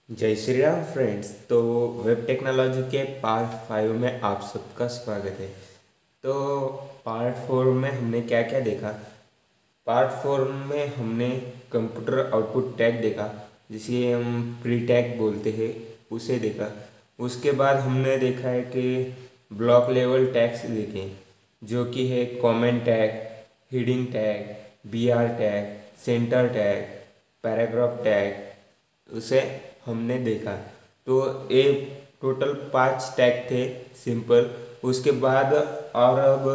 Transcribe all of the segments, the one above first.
जय Shri Ram friends. तो web technology के part 5 में आप सबका स्वागत है। तो पार्ट 4 में हमने क्या क्या देखा। पार्ट 4 में हमने कंप्यूटर आउटपुट टैग देखा, जिसे हम प्री टैग बोलते हैं, उसे देखा। उसके बाद हमने देखा है कि ब्लॉक लेवल टैग्स देखे, जो कि है comment tag, heading tag, BR tag, center tag, paragraph tag, उसे हमने देखा। तो ये टोटल 5 टैग थे सिंपल। उसके बाद और अब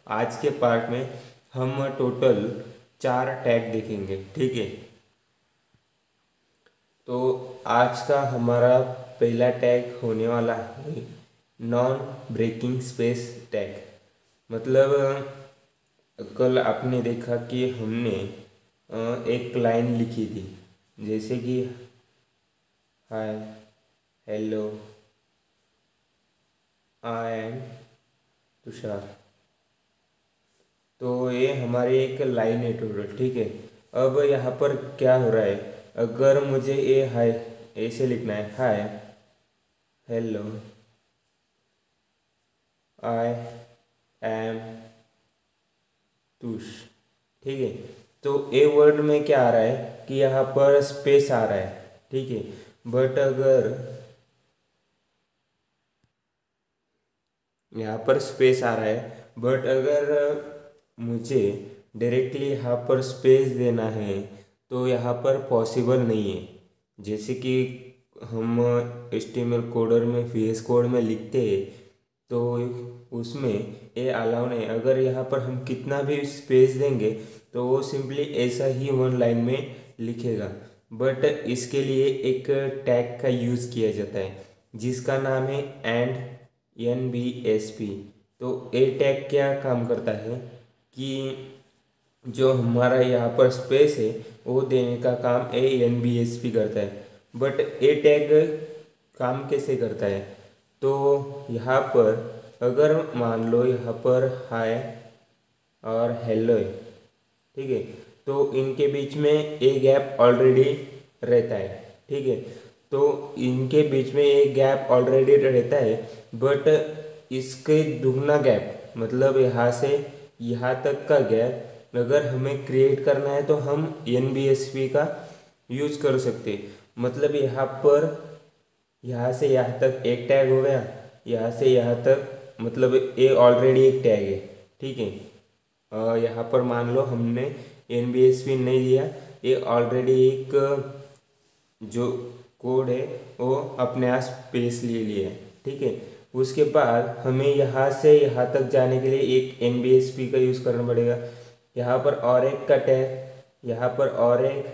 आज के पार्ट में हम टोटल 4 टैग देखेंगे, ठीक है। तो आज का हमारा पहला टैग होने वाला है नॉन ब्रेकिंग स्पेस टैग। मतलब कल आपने देखा कि हमने एक लाइन लिखी थी, जैसे कि हाय, हेलो, आई एम तुषार। तो ये हमारी एक लाइन है टोटल, ठीक है। अब यहाँ पर क्या हो रहा है, अगर मुझे ये हाय ऐसे लिखना है, हाय, हेलो, आई एम तुष, ठीक है। तो ए वर्ड में क्या आ रहा है कि यहाँ पर स्पेस आ रहा है, ठीक है। बट अगर यहाँ पर स्पेस आ रहा है, बट अगर मुझे डायरेक्टली यहाँ पर स्पेस देना है तो यहाँ पर पॉसिबल नहीं है। जैसे कि हम HTML कोडर में VS कोड में लिखते हैं, तो उसमें ये अलाउ नहीं। अगर यहाँ पर हम कितना भी स्पेस देंगे तो वो सिंपली ऐसा ही वन लाइन में लिखेगा। बट इसके लिए एक टैग का यूज़ किया जाता है, जिसका नाम है NBSP। तो ए टैग क्या काम करता है कि जो हमारा यहाँ पर स्पेस है वो देने का काम NBSP करता है। बट ए टैग काम कैसे करता है, तो यहाँ पर अगर मान लो यहाँ पर हाय और हेलो है, ठीक है, तो इनके बीच में ए गैप ऑलरेडी रहता है, ठीक है। तो इनके बीच में एक गैप ऑलरेडी रहता है, बट इसके दुगना गैप, मतलब यहाँ से यहाँ तक का गैप अगर हमें क्रिएट करना है तो हम NBSP का यूज़ कर सकते। मतलब यहाँ से यहाँ तक एक टैग हो गया, यहाँ से यहाँ तक, मतलब ये ऑलरेडी एक टैग है, ठीक है। यहाँ पर मान लो हमने NBSP नहीं दिया, ये ऑलरेडी एक जो कोड है वो अपने आप स्पेस ले लिया है, ठीक है। उसके बाद हमें यहाँ से यहाँ तक जाने के लिए एक NBSP का यूज़ करना पड़ेगा। यहाँ पर और एक कट है, यहाँ पर और एक,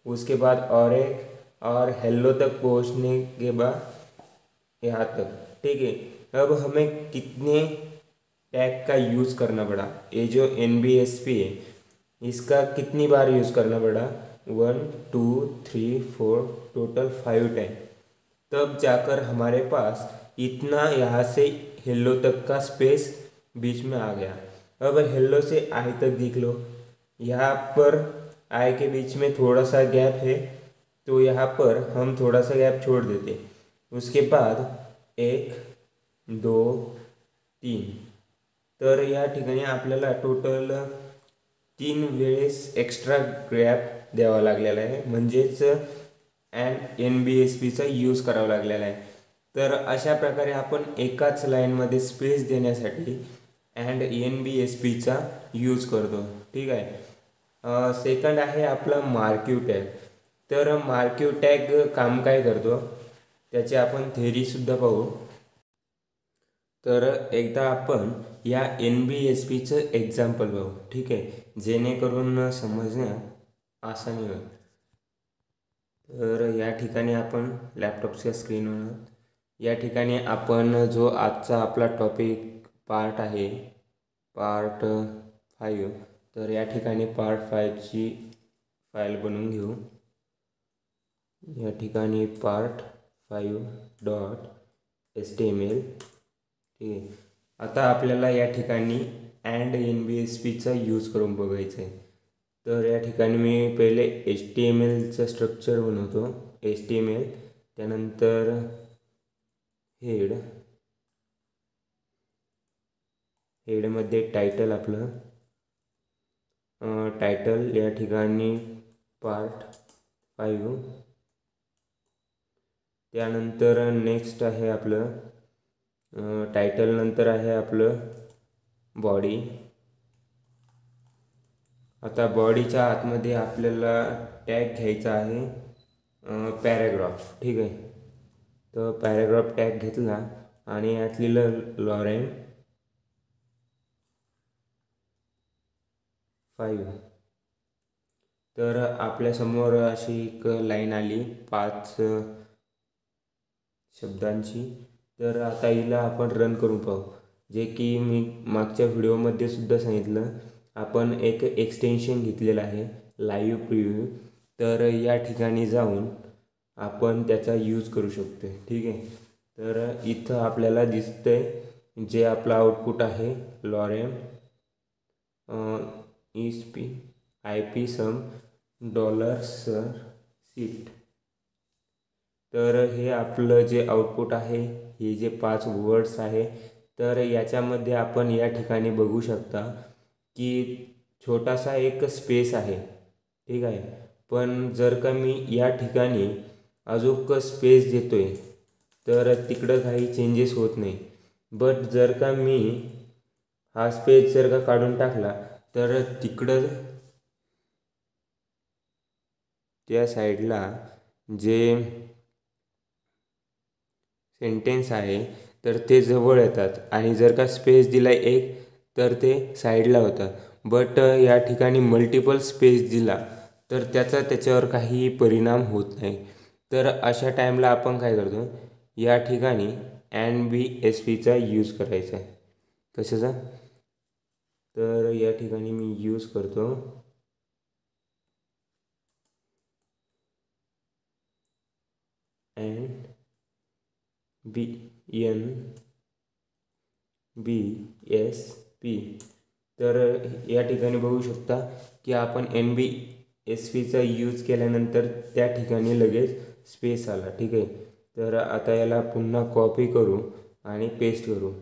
उसके बाद और एक, और हेलो तक पहुँचने के बाद यहाँ तक, ठीक है। अब हमें कितने टैग का यूज़ करना पड़ा, ये जो NBSP है इसका कितनी बार यूज़ करना पड़ा, 1 2 3 4, टोटल 5 टाइम। तब जाकर हमारे पास इतना यहाँ से हेलो तक का स्पेस बीच में आ गया। अब हेलो से आई तक देख लो, यहाँ पर आई के बीच में थोड़ा सा गैप है, तो यहाँ पर हम थोड़ा सा गैप छोड़ देते। उसके बाद 1 2 3, तर या ठिकाणी आपल्याला टोटल 3 वेळेस एक्स्ट्रा गॅप द्यावा लागलेला आहे, म्हणजेच NBSPचा यूज करावा लागलेला आहे। तर अशा प्रकारे आपण एकाच लाईनमध्ये स्पेस देण्यासाठी NBSPचा यूज करतो, ठीक आहे। सेकंड आहे आपला मार्किव टॅग। तर मार्किव टॅग काम काय करतो त्याची आपण थेअरीसुद्धा पाहू। तर एकदा आपण या NBSPचं एक्झाम्पल पाहू, ठीक आहे, जेणेकरून समजण्यात आसानी होईल। तर या ठिकाणी आपण लॅपटॉपच्या स्क्रीनवर, या ठिकाणी आपण जो आजचा आपला टॉपिक पार्ट आहे, पार्ट 5, तर या ठिकाणी पार्ट 5ची फाईल बनवून घेऊ। या ठिकाणी पार्ट 5.html, ठीक आहे। आता आपल्याला या ठिकाणी NBSPचा यूज करून बघायचं आहे। तर या ठिकाणी मी पहिले HTMLचं स्ट्रक्चर बनवतो, HTML त्यानंतर हेडमध्ये टायटल आपलं टायटल या ठिकाणी पार्ट 5. त्यानंतर नेक्स्ट आहे आपलं टायटल नंतर आहे आपलं बॉडी. आता बॉडीच्या आतमध्ये आपल्याला टॅग घ्यायचा आहे पॅराग्राफ. ठीक आहे, तर पॅराग्राफ टॅग घेतला आणि यात लिहिलं लॉरेन 5. तर आपल्यासमोर अशी एक लाईन आली 5 शब्दांची. तर आता हिला आपण रन करून पाहू. जे की मी मागच्या व्हिडिओमध्ये सुद्धा सांगितलं, आपण एक एक्सटेन्शन घेतलेलं आहे लाईव्ह प्रिव्ह्यू. तर या ठिकाणी जाऊन आपण त्याचा यूज करू शकतो. ठीक आहे, तर इथं आपल्याला दिसतंय जे आपलं आउटपुट आहे लॉरेन IP सम $सीट. तर हे आपलं जे आउटपुट आहे, हे जे 5 वर्ड्स आहे, तर याच्यामध्ये आपण या ठिकाणी बघू शकता की छोटासा एक स्पेस आहे. ठीक आहे, पण जर का मी या ठिकाणी अजून स्पेस देतोय तर तिकडं काही चेंजेस होत नाही. बट जर का मी हा स्पेस जर का काढून टाकला तर तिकडं त्या साईडला जे सेंटेन्स आहे तर ते जवळ येतात आणि जर का स्पेस दिला एक तर ते साईडला होतात. बट या ठिकाणी मल्टिपल स्पेस दिला तर त्याच्यावर काही परिणाम होत नाही. तर अशा टाईमला आपण काय करतो, या ठिकाणी NBSPचा यूज करायचा आहे. कशाचा, तर या ठिकाणी मी यूज करतो NBSP. तर या ठिकाणी बघू शकता की आपण NBSPचा यूज केल्यानंतर त्या ठिकाणी लगेच स्पेस आला. ठीक आहे, तर आता याला पुन्हा कॉपी करू आणि पेस्ट करू.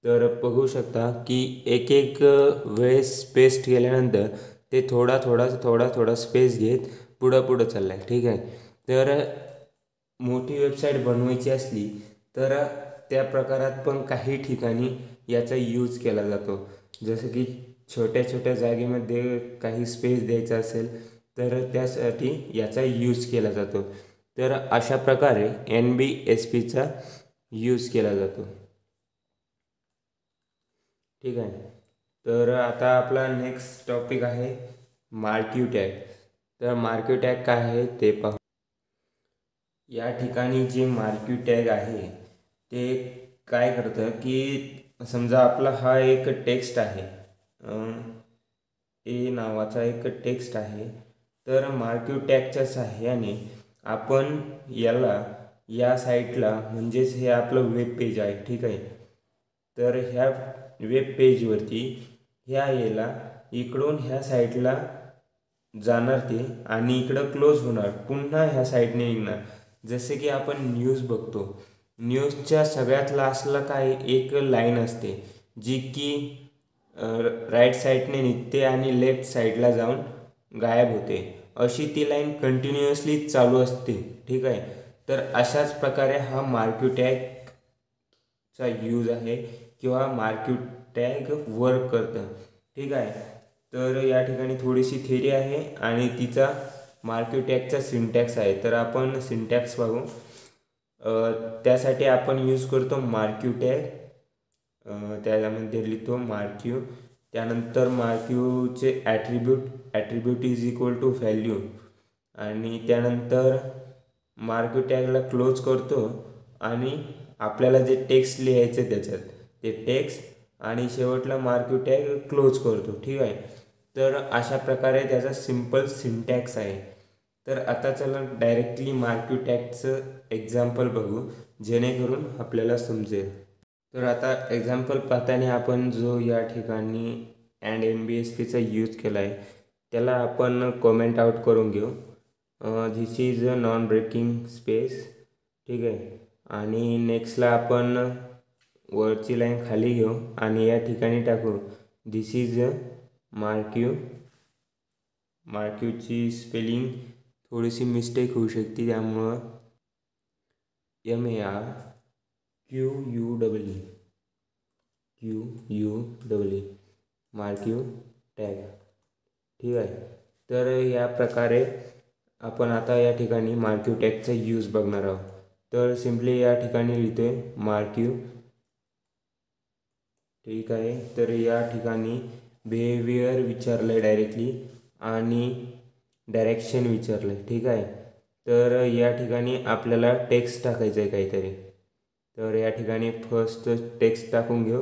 तर बघू शकता की एक वेळेस पेस्ट केल्यानंतर ते थोडा स्पेस घेत पुढं चाललं आहे. ठीक आहे, तर मोठी वेबसाईट बनवायची असली तर त्या प्रकारात पण काही ठिकाणी याचा यूज केला जातो. जसं की छोट्या जागेमध्ये काही स्पेस द्यायचा असेल तर त्यासाठी याचा यूज केला जातो. तर अशा प्रकारे NBSPचा यूज केला जातो. ठीक आहे, तर आता आपला नेक्स्ट टॉपिक आहे मार्क्यू टॅग. तर मार्क्यू टॅग काय आहे ते पाहू. या ठिकाणी जे मार्क्यू टॅग आहे ते काय करतं की समजा आपला हा एक टेक्स्ट आहे, ए नावाचा एक टेक्स्ट आहे. तर मार्क्यू टॅगच्या सहाय्याने आपण याला या साईटला, म्हणजेच हे आपलं वेब पेज आहे. ठीक आहे, तर ह्या वेब पेजवरती याला इकडून ह्या साईटला जाणार ते आणि इकडं क्लोज होणार, पुन्हा ह्या साईडने निघणार. जसे की आपण न्यूज बघतो, न्यूजच्या सगळ्यात लास्टला काय एक लाईन असते जी की राईट साईडने निघते आणि लेफ्ट साईडला जाऊन गायब होते. अशी ती लाईन कंटिन्युअसली चालू असते. ठीक आहे, तर अशाच प्रकारे हा मार्क्यू टॅगचा यूज आहे किंवा मार्क्यू टॅग वर्क करतं. ठीक आहे, तर या ठिकाणी थोडीशी थिअरी आहे आणि तिचा मार्क्यू टॅगचा सिंटॅक्स आहे. तर आपण सिंटॅक्स पाहू. त्यासाठी आपण यूज करतो मार्क्यू टॅग. त्यामध्ये लिहितो मार्क्यू, त्यानंतर मार्क्यूचे attribute is equal to value आणि त्यानंतर मार्क्यू टॅगला क्लोज करतो आणि आपल्याला जे टेक्स्ट लिहायचं त्याच्यात ते टेक्स्ट आणि शेवटला मार्क्यू टॅग क्लोज करतो. ठीक आहे, तर अशा प्रकारे त्याचा सिम्पल सिंटॅक्स आहे. तर आता चला डायरेक्टली मार्क्यू टॅगचं एक्झाम्पल बघू जेणेकरून आपल्याला समजेल. तर आता एक्झाम्पल पाहताना आपण जो या ठिकाणी NBSPचा यूज केला आहे त्याला आपण कॉमेंट आउट करून घेऊ. This is a non breaking space ठीक आहे. आणि नेक्स्टला आपण वरची लाईन खाली घेऊ आणि या ठिकाणी टाकू दिस इज मार्क्यू. मार्क्यूची स्पेलिंग थोडीशी मिस्टेक होऊ शकते, त्यामुळं MARQUE मार्क्यू टॅग. ठीक आहे. तर या प्रकारे आपण आता या ठिकाणी मार्क्यू टॅगचा यूज बघणार आहोत. तर सिम्पली या ठिकाणी लिहितोय मार्क्यू. ठीक आहे. तर या ठिकाणी बिहेवियर विचारलं आहे डायरेक्टली आणि डायरेक्शन विचारलं आहे. ठीक आहे. तर या ठिकाणी आपल्याला टेक्स्ट टाकायचं आहे काहीतरी. तर या ठिकाणी फर्स्ट टेक्स्ट टाकून घेऊ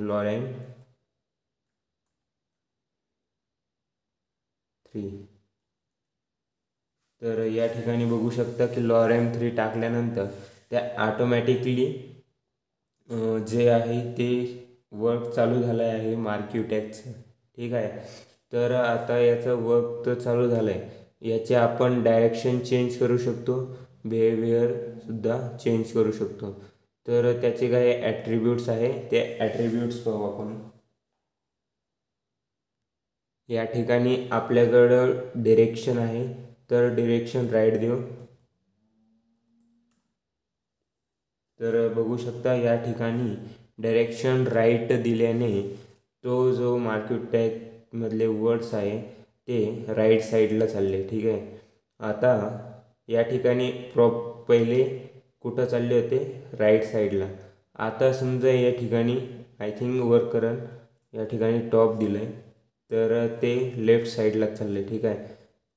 लॉरेम 3. तर या ठिकाणी बघू शकता की लॉरेम 3 टाकल्यानंतर त्या ऑटोमॅटिकली जे आहे ते वर्क चालू झालं आहे मार्क्यू टॅगचं. ठीक आहे. तर आता याचं वर्क तर चालू झालं आहे. याचे आपण डायरेक्शन चेंज करू शकतो, बिहेवियरसुद्धा चेंज करू शकतो. तर त्याचे काही ॲट्रिब्यूट्स आहे, ते ॲट्रिब्यूट्स पाहू आपण. या ठिकाणी आपल्याकडं डिरेक्शन आहे, तर डिरेक्शन राईट देऊ. तर बघू शकता या ठिकाणी डायरेक्शन राईट दिल्याने तो जो मार्क्यू टॅगमधले वर्ड्स आहे ते राईट साईडला चालले. ठीक आहे. आता या ठिकाणी पहिले कुठं चालले होते, राईट साईडला. आता समजा या ठिकाणी आय थिंक वर्क करण या ठिकाणी टॉप दिलं आहे, तर ते लेफ्ट साईडला चालले. ठीक आहे.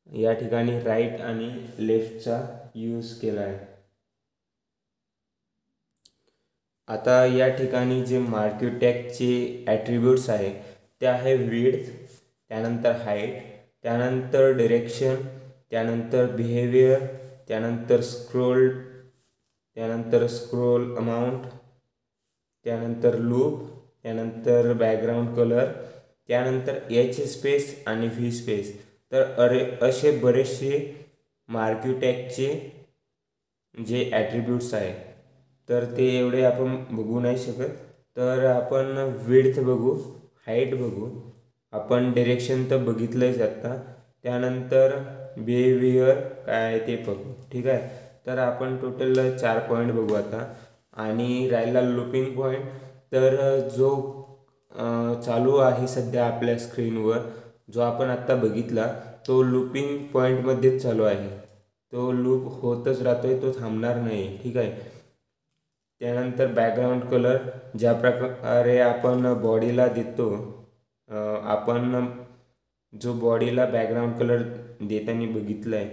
या ठिकाणी राईट आणि लेफ्टचा यूज केला आहे. आता या ठिकाणी जे मार्क्यू टॅगचे ॲट्रिब्यूट्स आहे ते आहे विड्थ, त्यानंतर हाईट, त्यानंतर डिरेक्शन, त्यानंतर बिहेवियर, त्यानंतर स्क्रोल अमाऊंट, त्यानंतर लूप, त्यानंतर बॅकग्राऊंड कलर, त्यानंतर एच स्पेस आणि व्ही स्पेस. तर असे बरेचसे मार्क्यू टॅगचे जे ॲट्रिब्यूट्स आहे तर ते एवढे आपण बघू नाही शकत. तर आपण विड्थ बघू, हाईट बघू, आपण डिरेक्शन तर बघितलंच आत्ता, त्यानंतर बिहेवियर काय आहे ते बघू. ठीक आहे. तर आपण टोटल 4 पॉईंट बघू आता. आणि राहिला लूपिंग पॉईंट. तर जो चालू आहे सध्या आपल्या स्क्रीनवर, जो आपण आत्ता बघितला तो लूपिंग पॉईंटमध्येच चालू आहे. तो लूप होतच राहतोय, तो थांबणार नाही. ठीक आहे. त्यानंतर बॅकग्राऊंड कलर, ज्या प्रकारे आपण बॉडीला देतो, आपण जो बॉडीला बॅकग्राऊंड कलर देताना बघितलं आहे,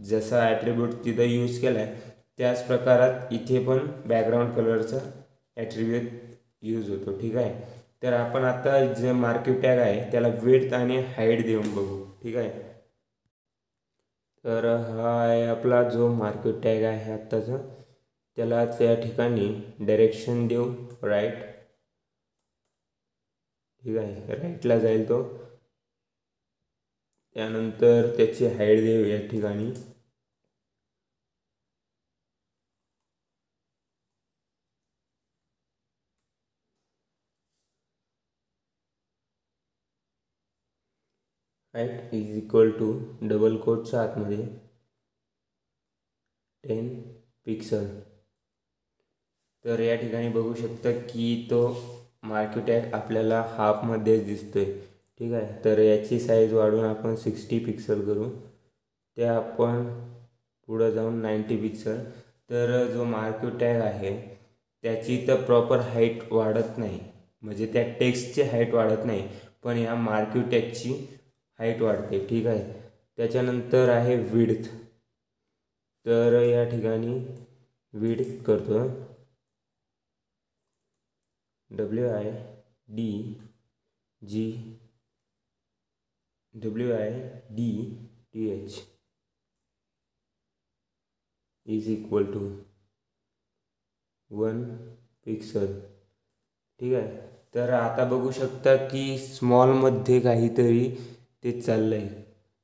जसा ॲट्रिब्यूट तिथं यूज केला आहे त्याच प्रकारात इथे पण बॅकग्राऊंड कलरचा ॲट्रिब्यूट यूज होतो. ठीक आहे. तर आपण आता जे मार्क्यू टॅग आहे त्याला विड्थ आणि हाईट देऊन बघू. ठीक आहे. तर हा आहे आपला जो मार्क्यू टॅग आहे आत्ताचा. त्याला त्या ठिकाणी डायरेक्शन देऊ राईट. ठीक आहे. राईटला जाईल तो. त्यानंतर त्याची हाईट देऊ या ठिकाणी. Height is equal to double कोटच्या आतमध्ये 10 पिक्सल. तर या ठिकाणी बघू शकता की तो मार्क्यू टॅग आपल्याला हाफमध्येच दिसतोय. ठीक आहे. तर याची साईज वाढवून आपण 60 पिक्सल करू. ते आपण पुढं जाऊन 90 पिक्सल. तर जो मार्क्यू टॅग आहे त्याची तर प्रॉपर हाईट वाढत नाही, म्हणजे त्या टेक्स्टची हाईट वाढत नाही, पण या मार्क्यू टॅगची हाईट वाढते. ठीक आहे. त्याच्यानंतर आहे विड्थ. तर या ठिकाणी विड्थ करतो WIDTH is equal to 1 pixel. ठीक आहे. तर आता बघू शकता की स्मॉलमध्ये काहीतरी ते चाललं आहे,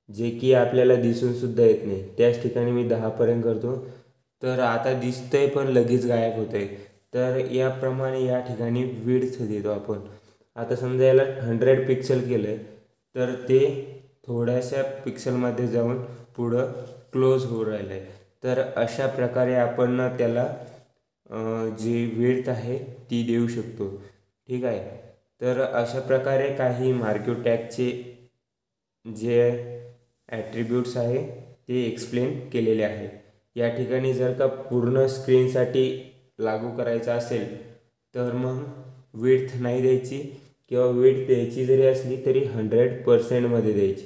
जे की आपल्याला दिसूनसुद्धा येत नाही. त्याच ठिकाणी मी 10 पर्यंत करतो. तर आता दिसतंय पण लगेच गायब होतंय. तर याप्रमाणे या ठिकाणी विड्थ देतो आपण. आता समजा याला 100 पिक्सल केलं तर ते थोड्याशा पिक्सलमध्ये जाऊन पुढं क्लोज होऊ राहिलं आहे. तर अशा प्रकारे आपण त्याला जी विड्थ आहे ती देऊ शकतो. ठीक आहे. तर अशा प्रकारे काही मार्क्यू टॅगचे जे ॲट्रिब्यूट्स आहे ते एक्सप्लेन केलेले आहे. या ठिकाणी जर का पूर्ण स्क्रीनसाठी लागू करायचं असेल तर मग विड्थ नाही द्यायची, किंवा विड्थ द्यायची जरी असली तरी 100%मध्ये द्यायची.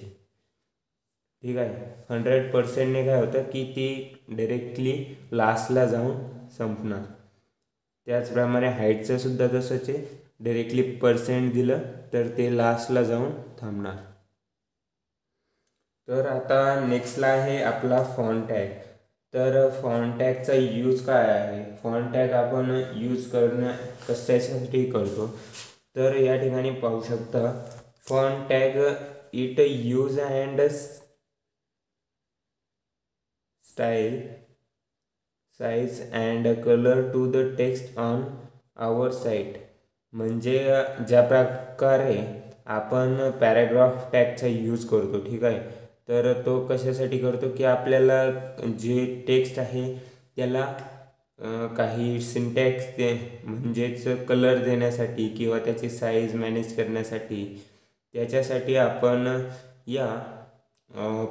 ठीक आहे. 100%ने काय होतं की ती डायरेक्टली लास्टला जाऊन संपणार. त्याचप्रमाणे हाईटचं सुद्धा तसंच आहे. डायरेक्टली पर्सेंट दिलं तर ते लास्टला जाऊन थांबणार. तर आता नेक्स्टला आहे आपला फॉन्ट टॅग. तर फॉन्ट टॅगचा यूज काय आहे? फॉन्ट टॅग आपण यूज कशासाठी करतो तर या ठिकाणी पाहू शकता. Font tag it use and style size and colour to the text on our site. म्हणजे ज्या प्रकारे आपण पॅराग्राफ टॅगचा यूज करतो. ठीक आहे. तर तो कशासाठी करतो की आपल्याला जे टेक्स्ट आहे त्याला काही सिंटॅक्स म्हणजेच कलर देण्यासाठी किंवा त्याची साईज मॅनेज करण्यासाठी, त्याच्यासाठी आपण या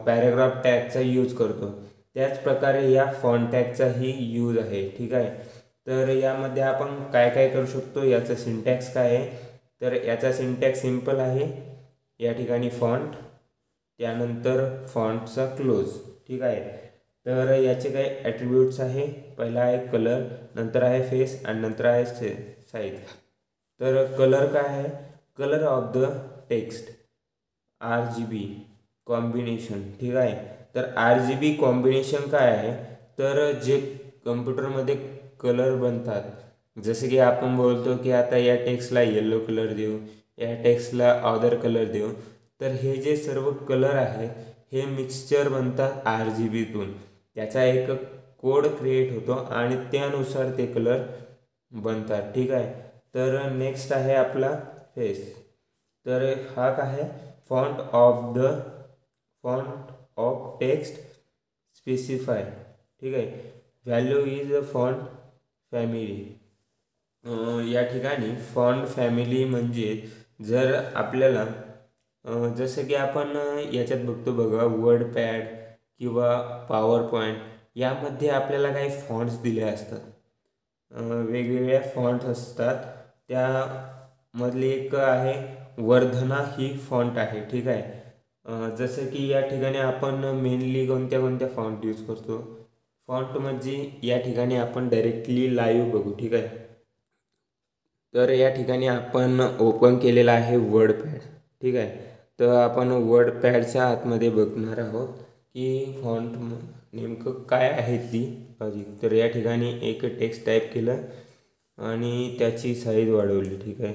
पॅराग्राफ टॅगचा यूज करतो. त्याचप्रकारे या फॉन्ट टॅगचाही यूज आहे. ठीक आहे. तर यामध्ये आपण काय काय करू शकतो, याचं सिंटॅक्स काय आहे? तर याचा सिंटॅक्स सिंपल आहे. या ठिकाणी फॉन्ट, त्यानंतर फॉन्टचा क्लोज. ठीक आहे. तर याचे काही ॲट्रिब्यूट्स आहे. पहिला आहे कलर, नंतर आहे फेस आणि नंतर आहे साईज. तर कलर काय आहे? Colour of the text RGB combination. ठीक आहे. तर RGB कॉम्बिनेशन काय आहे? तर जे कम्प्युटरमध्ये कलर बनतात, जसे की आपण बोलतो की आता या टेक्स्टला येलो कलर देऊ, या टेक्स्टला अदर कलर देऊ. तर हे जे सर्व कलर आहे हे मिक्सचर बनतात RGBतून. त्याचा एक कोड क्रिएट होतो आणि त्यानुसार ते कलर बनतात. ठीक आहे. तर नेक्स्ट आहे आपला फेस. तर हा काय आहे? Font of text specify. ठीक आहे. Value is a font family. या ठिकाणी फॉन्ट फॅमिली म्हणजे जर आपल्याला जसं की आपण याच्यात बघतो बघा, वर्डपॅड किंवा पॉवर पॉईंट, यामध्ये आपल्याला काही फॉन्ट्स दिले असतात. वेगवेगळ्या फॉन्ट्स असतात. त्यामधली एक आहे वर्धना ही फॉन्ट आहे. ठीक आहे. जसं की या ठिकाणी आपण मेनली कोणत्या कोणत्या फॉन्ट यूज करतो. फॉन्ट म्हणजे या ठिकाणी आपण डायरेक्टली लाईव्ह बघू. ठीक आहे. तर या ठिकाणी आपण ओपन केलेला आहे वर्डपॅड. ठीक आहे. तर आपण वर्डपॅडच्या आतमध्ये बघणार आहोत की फॉन्ट नेमकं काय आहे ती लॉजिक. तर या ठिकाणी एक टेक्स्ट टाईप केलं आणि त्याची साईज वाढवली. ठीक आहे.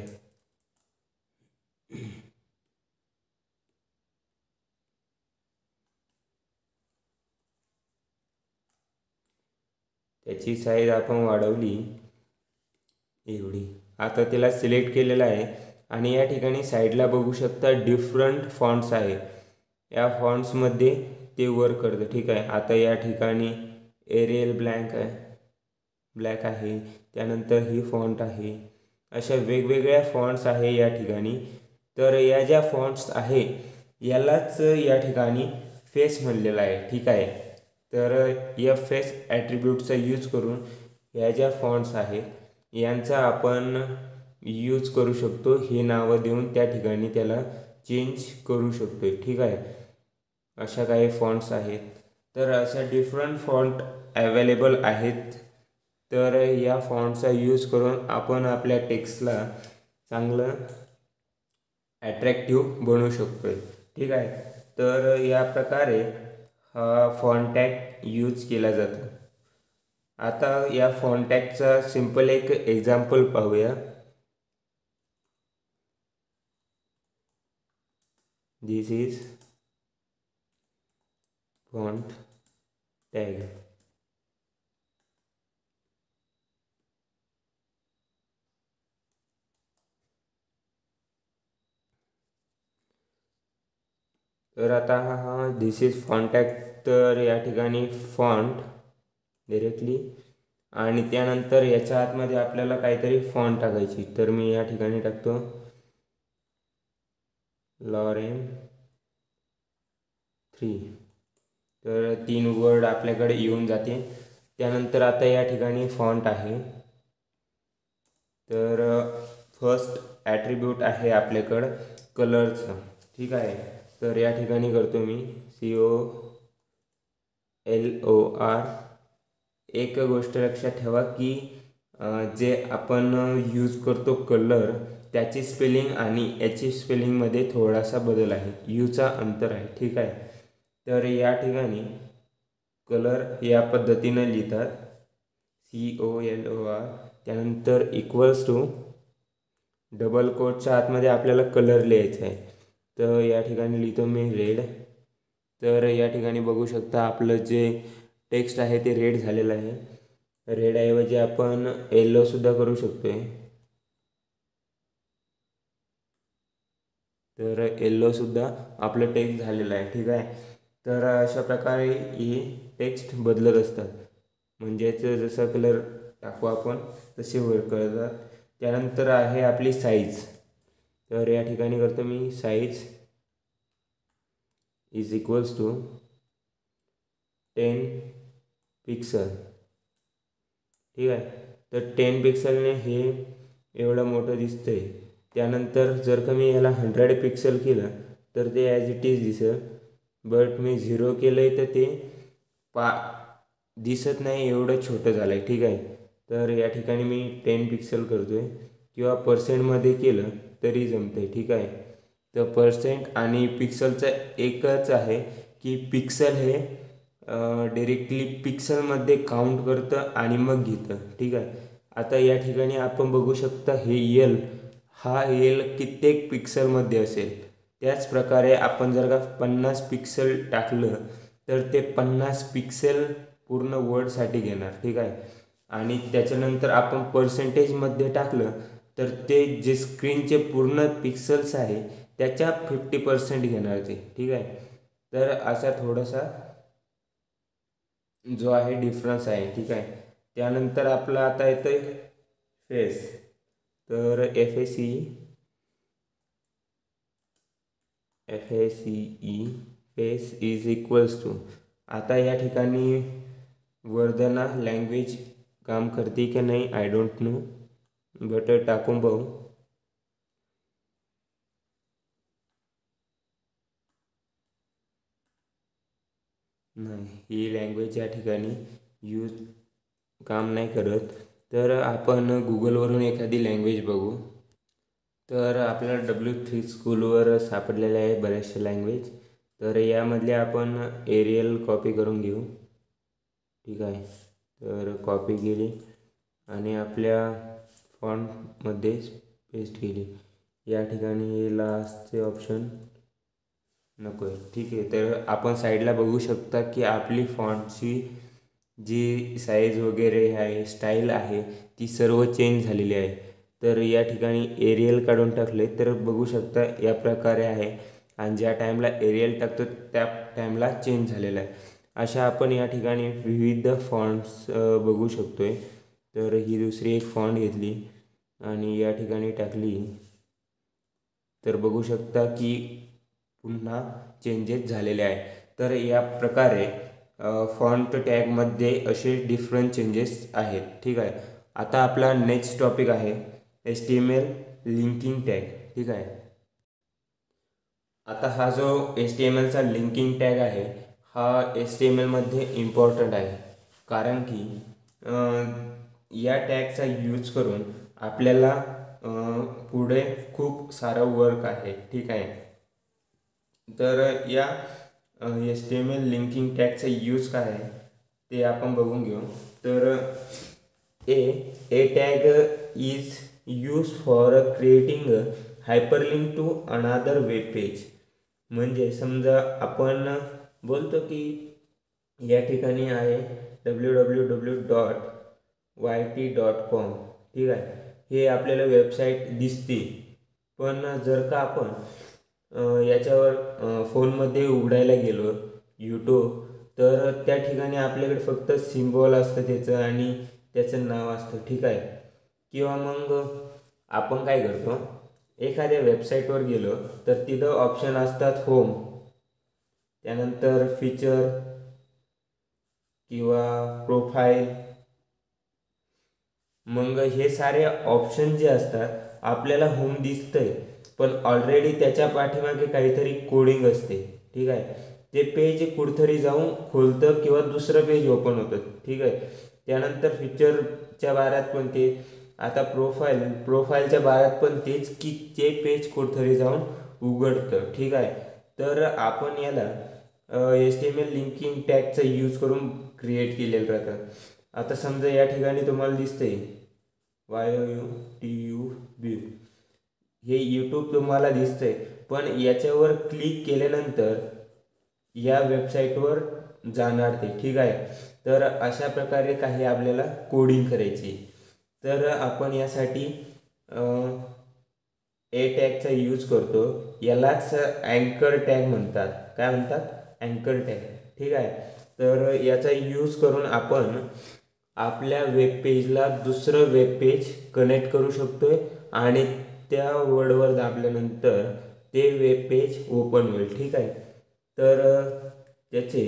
त्याची साईज आपण वाढवली एवढी. आता त्याला सिलेक्ट केलेलं आहे आणि या ठिकाणी साईडला बघू शकता डिफरंट फॉन्ट्स आहे. या फॉन्ट्समध्ये ते वर्क करतं. ठीक आहे. आता या ठिकाणी एरियल ब्लॅक आहे, त्यानंतर ही फॉन्ट आहे. अशा वेगवेगळ्या फॉन्ट्स आहे या ठिकाणी. तर या ज्या फॉन्ट्स आहे यालाच या ठिकाणी फेस म्हणलेला आहे. ठीक आहे. तर या फेस ॲट्रिब्यूटचा यूज करून या ज्या फॉन्ट्स आहेत यांचा आपण यूज करू शकतो. हे नावं देऊन त्या ठिकाणी त्याला चेंज करू शकतो. ठीक आहे. अशा काही फॉन्ट्स आहेत. तर अशा डिफरंट फॉन्ट अवेलेबल आहेत. तर या फॉन्टचा यूज करून आपण आपल्या टेक्स्टला चांगलं ॲट्रॅक्टिव्ह बनवू शकतो. ठीक आहे. तर या प्रकारे हा फॉन्ट टॅग यूज केला जातो. आता या फॉन्ट टॅगचा सिंपल एक एक्झाम्पल पाहूया. दिस इज फॉन्ट टॅग. तर आता हा दिस इज फॉन्ट टॅग, तर या ठिकाणी फॉन्ट डायरेक्टली, आणि त्यानंतर याच्या आतमध्ये आपल्याला काहीतरी फॉन्ट टाकायची. तर मी या ठिकाणी टाकतो लॉरेन 3. तर 3 वर्ड आपल्याकडे येऊन जाते. त्यानंतर आता या ठिकाणी फॉन्ट आहे. तर फर्स्ट ॲट्रिब्यूट आहे आपल्याकडं कलरचं, ठीक आहे. तर या ठिकाणी करतो मी COLOR. एक गोष्ट लक्षात ठेवा की जे आपण यूज करतो कलर, त्याची स्पेलिंग आणि याची स्पेलिंगमध्ये थोडासा बदल आहे, यूचा अंतर आहे, ठीक आहे. तर या ठिकाणी कलर या पद्धतीनं लिहितात COLOR. त्यानंतर इक्वल्स टू डबल कोटच्या आतमध्ये आपल्याला कलर लिहायचा आहे. तर या ठिकाणी लिहितो मी रेड. तर या ठिकाणी बघू शकता आपलं जे टेक्स्ट आहे ते रेड झालेलं आहे. रेड ऐवजी आपण येल्लोसुद्धा करू शकतो आहे. तर येल्लोसुद्धा आपलं टेक्स्ट झालेलं आहे, ठीक आहे. तर अशा प्रकारे हे टेक्स्ट बदलत असतात, म्हणजेच जसा कलर टाकू आपण तसे वर्क करतात. त्यानंतर आहे आपली साईज. तर या ठिकाणी करतो मी size is equals to 10 pixel, ठीक आहे. तर 10 पिक्सलने हे एवढं मोठं दिसतंय. त्यानंतर जर का मी याला 100 पिक्सल केलं तर ते ॲज इट इज दिसेल, बट मी 0 केलं आहे तर ते दिसत नाही, एवढं छोटं झालं आहे, ठीक आहे. तर या ठिकाणी मी 10 पिक्सल करतो आहे, किंवा पर्सेंटमध्ये केलं तरी जमतं आहे, ठीक आहे. तर पर्सेंट आणि पिक्सलचं एकच आहे की पिक्सल हे डायरेक्टली पिक्सलमध्ये काउंट करतं आणि मग घेतं, ठीक आहे. आता या ठिकाणी आपण बघू शकता हे हा एल कित्येक पिक्सलमध्ये असेल. त्याच प्रकारे आपण जर का 50 पिक्सल टाकलं तर ते 50 पिक्सल पूर्ण वर्डसाठी घेणार, ठीक आहे. आणि त्याच्यानंतर आपण पर्सेंटेजमध्ये टाकलं तर ते जे स्क्रीनचे पूर्ण पिक्सल्स आहे त्याच्या 50% घेणार ते, ठीक आहे. तर असा थोडासा जो आहे डिफरन्स आहे, ठीक आहे. त्यानंतर आपलं आता येतं फेस. तर FACE face is equals to, आता या ठिकाणी वर्धना लँग्वेज काम करते की नाही आय डोंट नो, बट टाकून पाहू. नाही, ही लँग्वेज या ठिकाणी यूज काम नाही करत. तर आपण गुगलवरून एखादी लँग्वेज बघू. तर आपल्याला W3 स्कूलवर सापडलेल्या आहे बऱ्याचशा लँग्वेज. तर यामधले आपण एरियल कॉपी करून घेऊ, ठीक आहे. तर कॉपी केली आणि आपल्या फॉन्टमध्ये पेस्ट केली. या ठिकाणी लास्टचे ऑप्शन नको आहे, ठीक आहे. तर आपण साईडला बघू शकता की आपली फॉन्टची जी साईज वगैरे आहे, स्टाईल आहे, ती सर्व चेंज झालेली आहे. तर या ठिकाणी एरियल काढून टाकले तर बघू शकता या प्रकारे आहे, आणि ज्या टाईमला एरियल टाकतो त्या टाईमला चेंज झालेला आहे. अशा आपण या ठिकाणी विविध फॉन्ट्स बघू शकतो आहे. तर ही दुसरी एक फॉन्ट घेतली आणि या ठिकाणी टाकली तर बघू शकता की पुन्हा चेंजेस झालेले आहे. तर या प्रकारे फॉन्ट टॅगमध्ये असे डिफरंट चेंजेस आहेत, ठीक आहे. आता आपला नेक्स्ट टॉपिक आहे HTML लिंकिंग टॅग, ठीक आहे. आता हा जो HTMLचा लिंकिंग टॅग आहे हा HTMLमध्ये इम्पॉर्टंट आहे, कारण की या टॅगचा यूज करून आपल्याला पुढे खूप सारं वर्क आहे, ठीक आहे. तर या HTML लिंकिंग टॅगचा यूज काय आहे ते आपण बघून घेऊ. तर A tag is use for creating a hyperlink to another web page. म्हणजे समजा आपण बोलतो की या ठिकाणी आहे www.yt.com, ठीक आहे. हे आपल्याला वेबसाईट दिसते, पण जर का आपण याच्यावर फोनमध्ये उघडायला गेलो यूट्यूब, तर त्या ठिकाणी आपल्याकडे फक्त सिम्बॉल असतं त्याचं आणि त्याचं नाव असतं, ठीक आहे. किंवा मग आपण काय करतो, एखाद्या वेबसाईटवर गेलो तर तिथं ऑप्शन असतात होम, त्यानंतर फीचर किंवा प्रोफाईल. मग हे सारे ऑप्शन जे असतात आपल्याला होम दिसतंय, पण ऑलरेडी त्याच्या पाठीमागे काहीतरी कोडिंग असते, ठीक आहे. ते पेज कुठेतरी जाऊन खोलतं किंवा दुसरं पेज ओपन होतं, ठीक आहे. त्यानंतर फीचरच्या बाऱ्यात पण ते, आता प्रोफाईलच्या बाऱ्यात पण तेच, की ते पेज कुठेतरी जाऊन उघडतं, ठीक आहे. तर आपण याला HTML लिंकिंग टॅगचा यूज करून क्रिएट केलेलं राहतं. आता समजा या ठिकाणी तुम्हाला दिसतंय YOUTUBE, हे यूट्यूब तुम्हाला दिसतंय, पण याच्यावर क्लिक केल्यानंतर या वेबसाईटवर जाणार ते, ठीक आहे. तर अशा प्रकारे काही आपल्याला कोडिंग करायची. तर आपण यासाठी ए टॅगचा यूज करतो. यालाच अँकर टॅग म्हणतात. काय म्हणतात? अँकर टॅग, ठीक आहे. तर याचा यूज करून आपण आपल्या वेब पेजला दुसरं वेब पेज कनेक्ट करू शकतोय आणि त्या वर्डवर दाबल्यानंतर ते वेब पेज ओपन होईल, ठीक आहे. तर त्याचे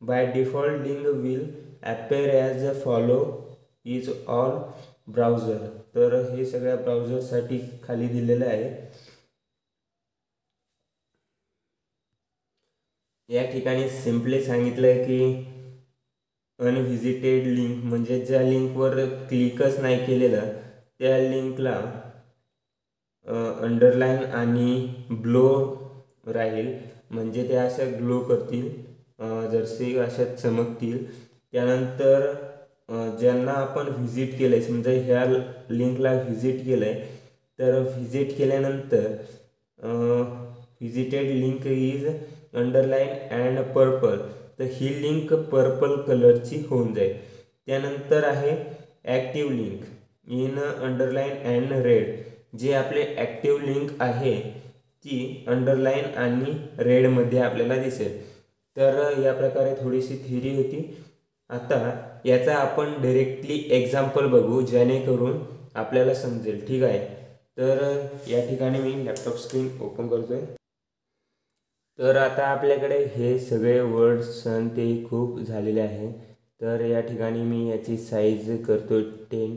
by default link will appear as a follow is all browser. तर हे सगळ्या ब्राउझरसाठी खाली दिलेलं आहे. या ठिकाणी सिम्पली सांगितलं आहे की अनव्हिजिटेड लिंक म्हणजे ज्या लिंकवर क्लिकच नाही केलेलं त्या लिंकला अंडरलाईन आणि ब्लो राहील, म्हणजे ते अशा ग्लो करतील, जर्सी अशा चमकतील. त्यानंतर ज्यांना आपण व्हिजिट केलं आहे, समजा ह्या लिंकला व्हिजिट केलं आहे, तर व्हिजिट केल्यानंतर visited link is underline and purple, तर ही लिंक पर्पल कलरची होऊन जाईल. त्यानंतर आहे active link in underline and red, जे आपले ॲक्टिव्ह लिंक आहे ती अंडरलाईन आणि रेडमध्ये आपल्याला दिसेल. तर या प्रकारे थोडीशी थिअरी होती. आता याचा आपण डायरेक्टली एक्झाम्पल बघू, जेणेकरून आपल्याला समजेल, ठीक आहे. तर या ठिकाणी मी लॅपटॉप स्क्रीन ओपन करतोय. तर आता आपल्याकडे हे सगळे वर्ड्स ते खूप झालेले आहे. तर या ठिकाणी मी याची साईज करतो 10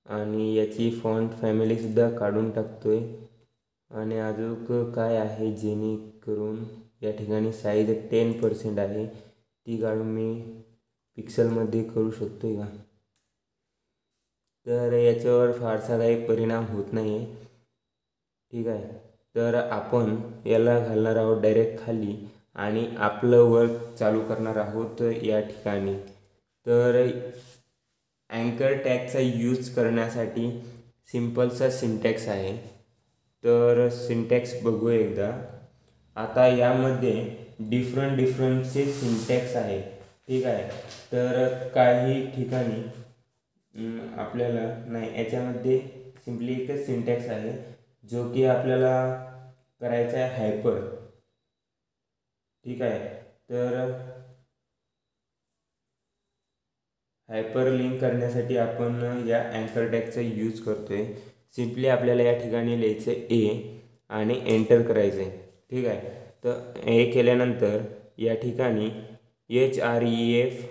आणि याची फॉन्ट फॅमिलीसुद्धा काढून टाकतोय. आणि अजून काय आहे जेणेकरून या ठिकाणी साईज 10% आहे, ती काढून मी पिक्सलमध्ये करू शकतो का. तर याच्यावर फारसा काही परिणाम होत नाही आहे, ठीक आहे. तर आपण याला घालणार आहोत डायरेक्ट खाली आणि आपलं वर्क चालू करणार आहोत या ठिकाणी. तर अँकर टॅगचा यूज करण्यासाठी सिम्पलचा सिंटॅक्स आहे. तर सिंटॅक्स बघू एकदा. आता यामध्ये डिफरंटचे सिंटॅक्स आहे, ठीक आहे. तर काही ठिकाणी आपल्याला नाही, याच्यामध्ये सिम्पली एकच सिंटॅक्स आहे जो की आपल्याला करायचा आहे हायपर, ठीक आहे. तर हायपर लिंक करण्यासाठी आपण या अँकर टॅगचा यूज करतोय. सिम्पली आपल्याला या ठिकाणी लिहायचं ए आणि एंटर करायचं आहे, ठीक आहे. तर ए केल्यानंतर या ठिकाणी HREF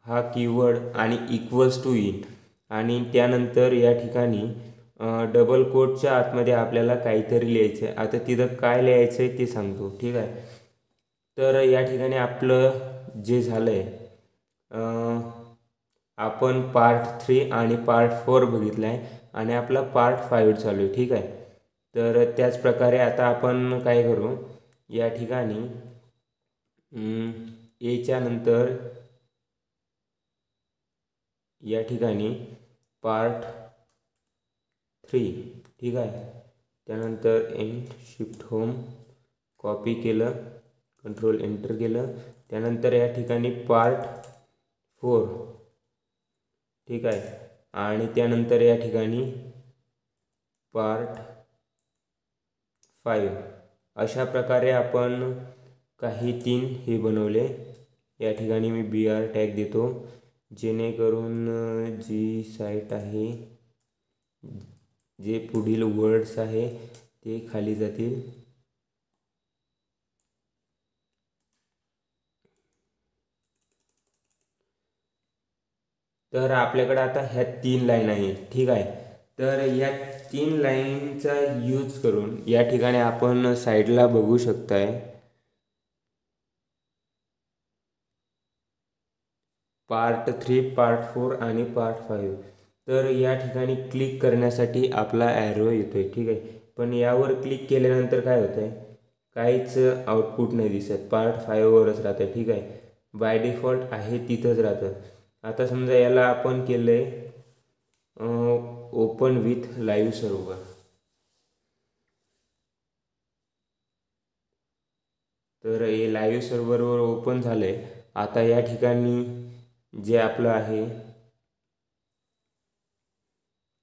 हा कीवर्ड आणि इक्वल्स टू इन, आणि त्यानंतर या ठिकाणी डबल कोटच्या आतमध्ये आपल्याला काहीतरी लिहायचं आहे. आता तिथं काय लिहायचं आहे ते सांगतो, ठीक आहे. तर या ठिकाणी आपलं जे झालं आहे, आपण पार्ट 3 आणि पार्ट 4 बघितला आहे आणि आपला पार्ट 5 चालू आहे, ठीक आहे. तर त्याचप्रकारे आता आपण काय करू, या ठिकाणी एच्या नंतर या ठिकाणी पार्ट 3, ठीक आहे. त्यानंतर एंड शिफ्ट होम कॉपी केलं, कंट्रोल एंटर केलं. त्यानंतर या ठिकाणी पार्ट 4, ठीक आहे. आणि त्यानंतर या ठिकाणी पार्ट 5, अशा प्रकारे आपण काही 3 हे बनवले. या ठिकाणी मी BR टॅग देतो, जेणेकरून जी साईट आहे, जे पुढील वर्ड्स आहे ते खाली जातील. तर आपल्याकडे आता ह्या 3 लाईन आहेत, ठीक आहे. तर या 3 लाईनचा यूज करून या ठिकाणी आपण साईडला बघू शकताय पार्ट 3, पार्ट 4 आणि पार्ट 5. तर या ठिकाणी क्लिक करण्यासाठी आपला ॲरो येतोय, ठीक आहे. पण यावर क्लिक केल्यानंतर काय होतंय, काहीच आउटपुट नाही दिसत. पार्ट 5 वरच राहतं, ठीक आहे. बाय डिफॉल्ट आहे तिथंच राहतं. आता समजा याला आपण केलंय ओपन विथ लाईव्ह सर्व्हर. तर हे लाईव्ह सर्व्हरवर ओपन झालंय. आता या ठिकाणी जे आपलं आहे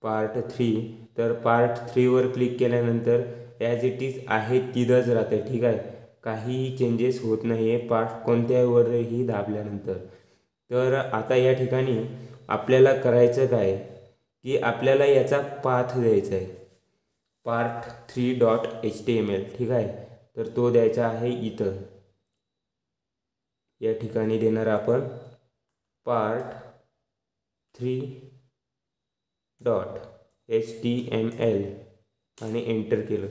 पार्ट 3, तर पार्ट 3 वर क्लिक केल्यानंतर ॲज इट इज आहे तिथंच राहतं, ठीक आहे. काहीही चेंजेस होत नाही आहे पार्ट कोणत्यावरही दाबल्यानंतर. तर आता या ठिकाणी आपल्याला करायचं काय, की आपल्याला याचा पाथ द्यायचा आहे, पार्ट 3.html, ठीक आहे. तर तो द्यायचा आहे इथं. या ठिकाणी देणार आपण पार्ट 3.html आणि एंटर केलं,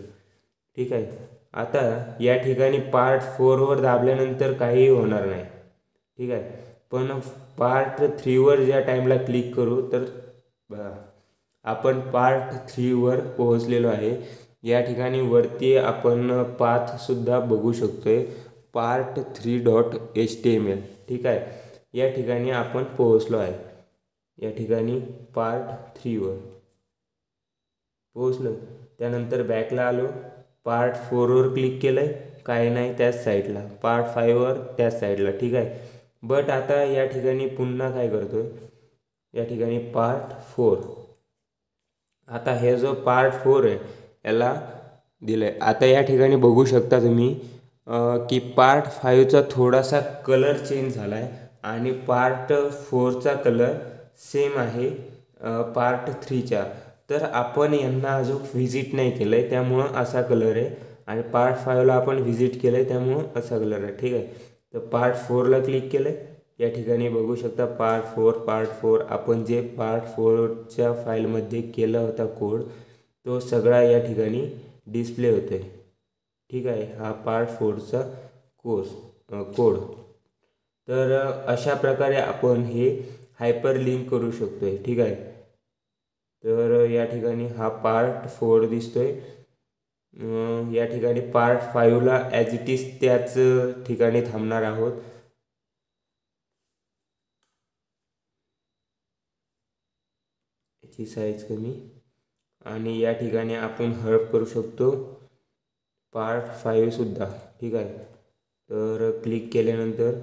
ठीक आहे. आता या ठिकाणी पार्ट 4 वर दाबल्यानंतर काही होणार नाही, ठीक आहे. पण पार्ट 3 वर ज्या टाईमला क्लिक करू तर आपण पार्ट 3 वर पोहोचलेलो आहे. या ठिकाणी वरती आपण पाथसुद्धा बघू शकतोय, पार्ट 3.html, ठीक आहे. या ठिकाणी आपण पोहोचलो आहे. या ठिकाणी पार्ट 3 वर पोहोचलो. त्यानंतर बॅकला आलो, पार्ट 4 वर क्लिक केलं आहे, काही नाही त्याच साईडला. पार्ट 5 वर त्याच साईडला, ठीक आहे. बट आता या ठिकाणी पुन्हा काय करतोय, या ठिकाणी पार्ट 4. आता हे जो पार्ट 4 आहे याला दिलं आहे. आता या ठिकाणी बघू शकता तुम्ही की पार्ट 5चा थोडासा कलर चेंज झाला आहे आणि पार्ट 4चा कलर सेम आहे पार्ट 3च्या. तर आपण यांना अजून व्हिजिट नाही केलं आहे त्यामुळं असा कलर आहे, आणि पार्ट 5ला आपण व्हिजिट केलं आहे त्यामुळं असा कलर आहे, ठीक आहे. तर पार्ट 4ला क्लिक केलं आहे. या ठिकाणी बघू शकता पार्ट 4 आपण जे पार्ट 4च्या फाईलमध्ये केला होता कोड तो सगळा या ठिकाणी डिस्प्ले होतो आहे, ठीक आहे. हा पार्ट 4चा कोड. तर अशा प्रकारे आपण हे हायपर लिंक करू शकतो आहे, ठीक आहे. तर या ठिकाणी हा पार्ट 4 दिसतोय. या ठिकाणी पार्ट 5ला ॲज इट इज त्याच ठिकाणी थांबणार आहोत. याची साईज कमी, आणि या ठिकाणी आपण हर्प करू शकतो पार्ट 5सुद्धा, ठीक आहे. तर क्लिक केल्यानंतर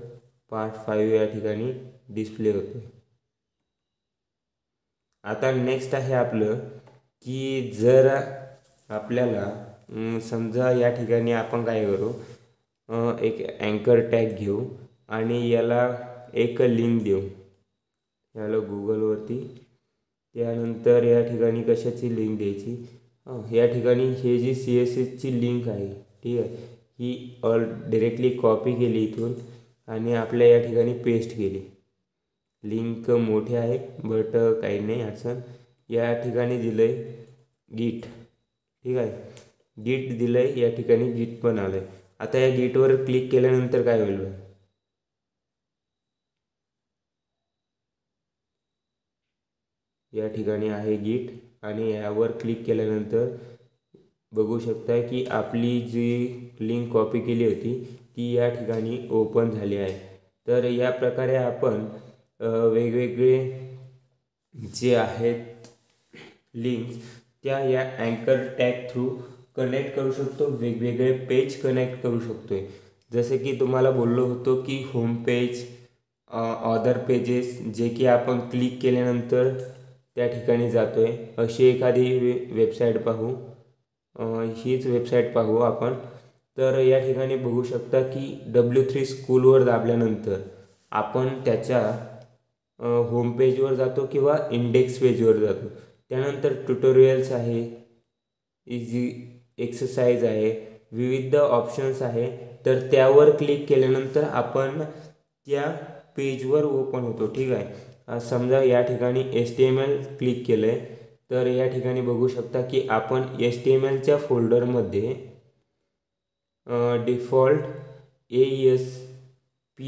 पार्ट 5 या ठिकाणी डिस्प्ले होतो. आता नेक्स्ट आहे आपलं की जर आपल्याला समजा या ठिकाणी आपण काय करू, एक अँकर टॅग घेऊ आणि याला एक लिंक देऊ, याला गुगलवरती. त्यानंतर या ठिकाणी कशाची लिंक द्यायची, या ठिकाणी हे जी CSSची लिंक आहे, ठीक आहे, ही डायरेक्टली कॉपी केली इथून आणि आपल्या या ठिकाणी पेस्ट केली. लिंक मोठे आहे बट काही नाही अडचण. या ठिकाणी दिलं आहे गिट, ठीक आहे. गिट दिलं आहे, या ठिकाणी गिट पण आलं आहे. आता या गिटवर क्लिक केल्यानंतर काय होईल, या ठिकाणी आहे गिट आणि यावर क्लिक केल्यानंतर बघू शकता की आपली जी लिंक कॉपी केली होती ती या ठिकाणी ओपन झाली आहे. तर या प्रकारे आपण वेगवेगळे जे आहेत लिंक्स त्या या अँकर टॅग थ्रू कनेक्ट करू शकतो, वेगवेगळे पेज कनेक्ट करू शकतो आहे. जसे की तुम्हाला बोललो होतो की होम पेज, अदर पेजेस जे की आपण क्लिक केल्यानंतर त्या ठिकाणी जातो आहे. अशी एखादी वेबसाईट पाहू, हीच वेबसाईट पाहू आपण. तर या ठिकाणी बघू शकता की W3 स्कूलवर दाबल्यानंतर आपण त्याच्या होम पेजवर जातो किंवा इंडेक्स पेजवर जातो. त्यानंतर ट्युटोरियल्स आहे, इझी एक्सरसाइज आहे, विविध ऑप्शन्स आहे. तर त्यावर क्लिक केल्यानंतर आपण त्या पेजवर ओपन होतो. ठीक आहे. समजा या ठिकाणी HTML क्लिक केलं आहे, तर या ठिकाणी बघू शकता की आपण HTMLच्या फोल्डरमध्ये डिफॉल्ट ASP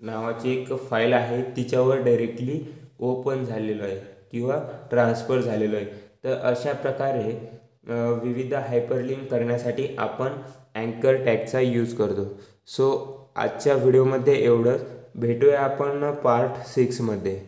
नावाची एक फाईल आहे, तिच्यावर डायरेक्टली ओपन झालेलं आहे किंवा ट्रान्सफर झालेलं आहे. तर अशा प्रकारे विविध हायपरलिंक करण्यासाठी आपण अँकर टॅगचा यूज करतो. सो आजच्या व्हिडिओमध्ये एवढंच. भेटूया आपण पार्ट 6 मध्ये.